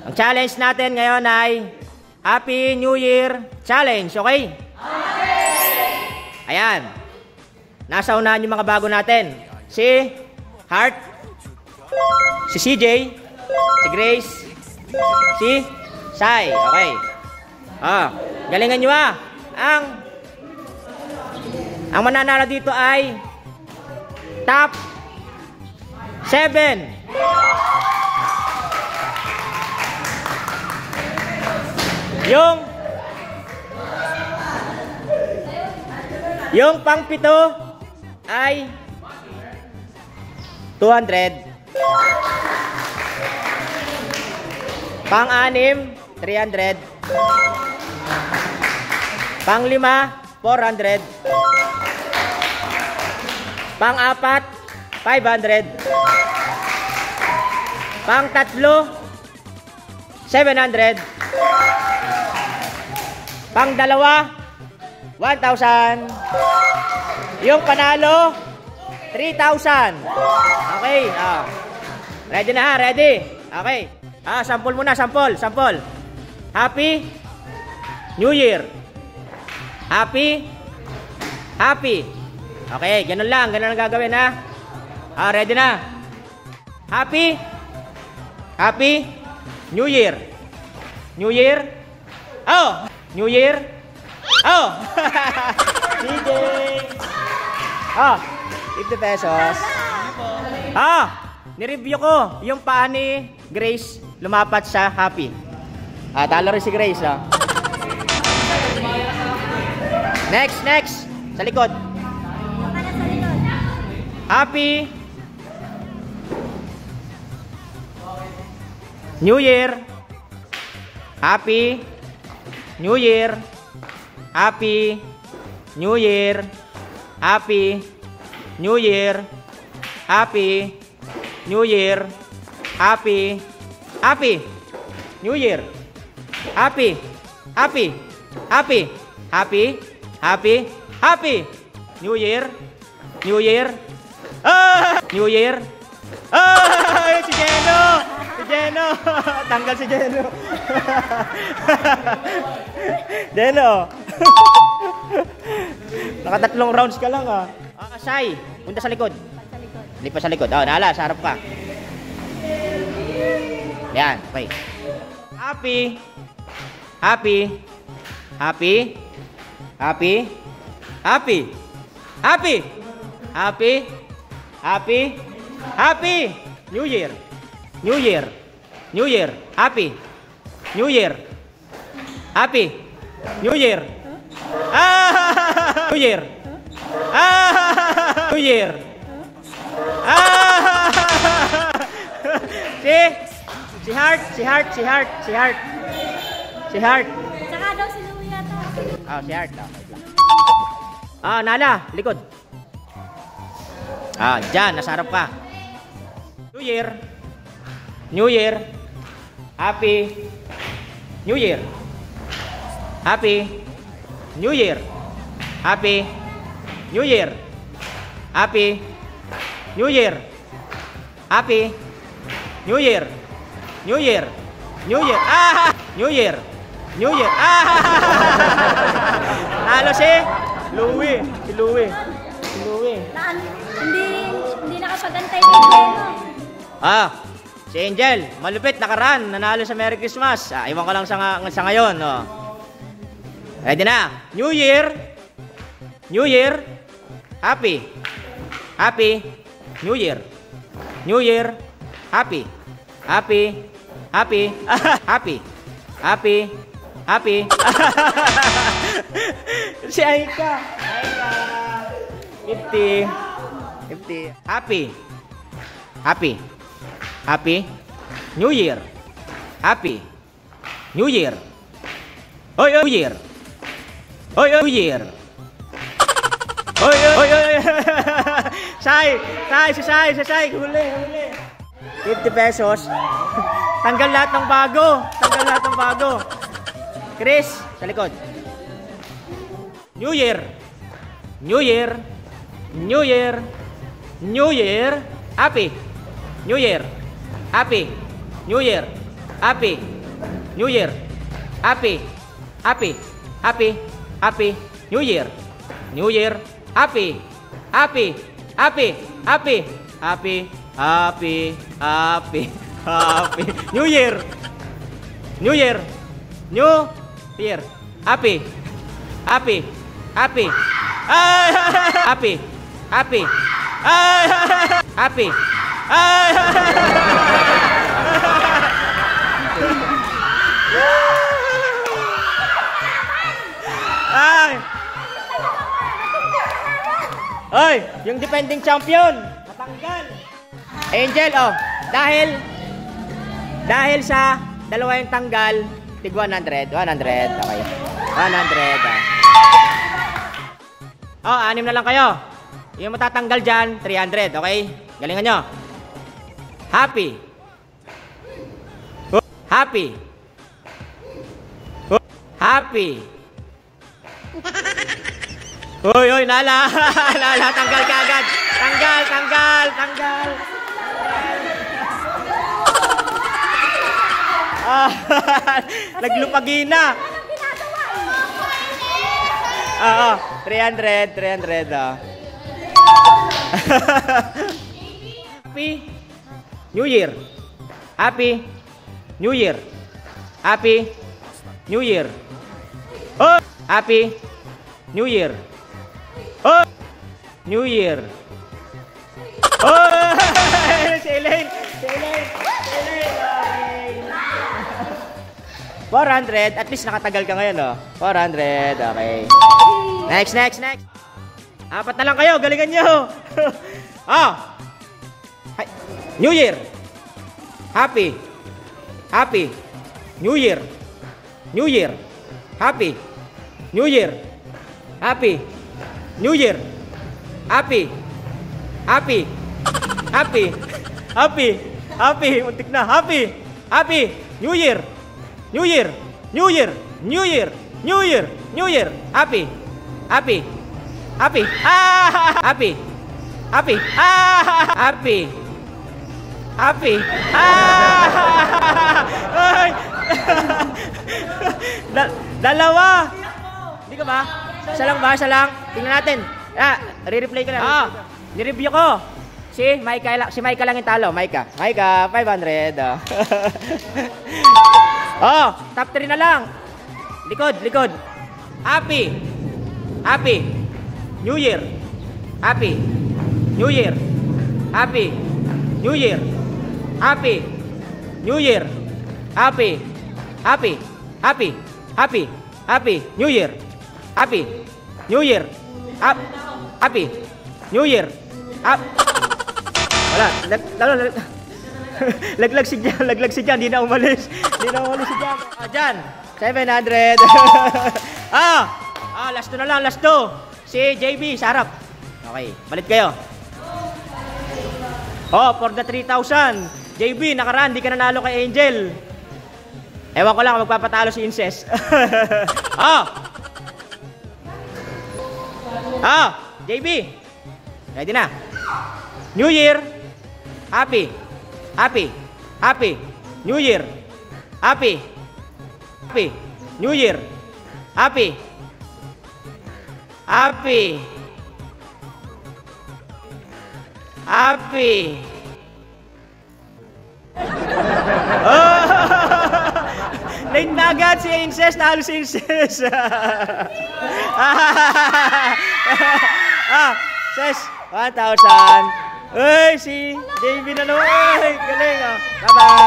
Ang challenge natin ngayon ay Happy New Year Challenge, okay? Ayan. Nasa unahan yung mga bago natin. Si Heart, si CJ, si Grace, si Sai, okay? Galingan nyo Ang mananalo dito ay top 7. Yung pang-7 ay 200. Pang-6, 300. Pang-5, 400. Pang-4, 500. Pang-3, 700. Pang-2, 1,000. Yung panalo, 3,000. Okay. Ready na ready. Okay. Sample muna, sample. Happy New Year. Happy. Okay, ganun lang gagawin ready na. Happy New Year. New Year. New Year. CJ. 50 pesos. Nireview ko yung paa ni Grace lumapat sa Happy. Talo rin si Grace. Next. Sa likod. Happy New Year. Happy New Year. Happy New Year. Happy New Year. Happy New Year. Happy New Year. Happy New Year. New Year. New Year. Si Jeno. Tanggal si Jeno. Jeno. Nakatatlong rounds ka lang Sai, punta sa likod. Lipat sa likod. Nala, sa harap ka. Yan, okay. Happy New Year. Happy New Year. Happy New Year. New Year. New Year. Si Heart. Saka daw si Louie yata. Si Heart. Nala, likod. Dyan, nasa harap ka. New Year. Happy New Year. Happy New Year. Happy New Year. Happy New Year. Happy New Year. New Year. New Year. Nalo si Louie. Hindi nakapagantay ni Jeno. Si Angel, malupit, nakaraan, nanalo sa Merry Christmas. Iwan ko lang sa ngayon. Ready na. New Year. Happy New Year. Happy Si Aika 50. Happy New Year. Happy New Year. New Year. Sai, huli. 50 pesos. Tanggal lahat ng bago. Chris, sa likod. New Year. Happy New Year. Happy. New Year. Happy. Happy. Happy. Happy. New Year. New Year. Happy. Happy. Happy. Happy. Happy. Happy. Happy. Happy. New Year. New Year. New Year. Happy. Happy. Happy. Ay! Happy. Happy. Ay! Happy. Ay! Ay! Ay! Yung defending champion, natanggal. Angel, oh, dahil sa dalawa yung tanggal, tig 100, okay. 100, ah. Oh, 6 na lang kayo. Yung matatanggal dyan, 300, okay? Galingan nyo. Happy. Happy. Happy. Hoy, nala. Nala, tanggal ka agad. Tanggal. Naglupagi na. Oo, 300, oh. Happy New Year. Happy New Year. Happy New Year. Oh, Happy New Year. Oh, New Year. Oh, si Elaine. 400, at least nakatagal ka ngayon, oh. 400, okay. Next. Apat na lang kayo, galingan nyo. Oh. New Year. Happy. New Year. Happy. New Year. Happy. New Year. Happy. Muntik na. Happy. New Year. Happy. Ay! Dalawa. Hindi ka ba? Isa lang. Tingnan natin. Re-replay ko na. Ni-review ko. Si Micah lang yung talo. Micah, 500. Oh, top 3 na lang. Likod. Happy. New Year. Happy. New Year. Happy. New Year. Happy. New Year. Happy. New Year. Happy. New Year. Happy. New Year. Wala. Laglag si Jan. Hindi na umalis si Jan. Jan. 700. Last 2 na lang. Si JB, sa harap. Okay, balit kayo. Oh, for the 3,000. JB, nakaraan, di ka nanalo kay Angel. Ewan ko lang, magpapatalo si Incest. JB. Ready na. New Year. Happy. New Year. Happy. New Year. Happy. Late na agad si Incest. Nalo si Incest. Ses, 1,000. Uy, si JB na naman. Galing, oh. Bye-bye.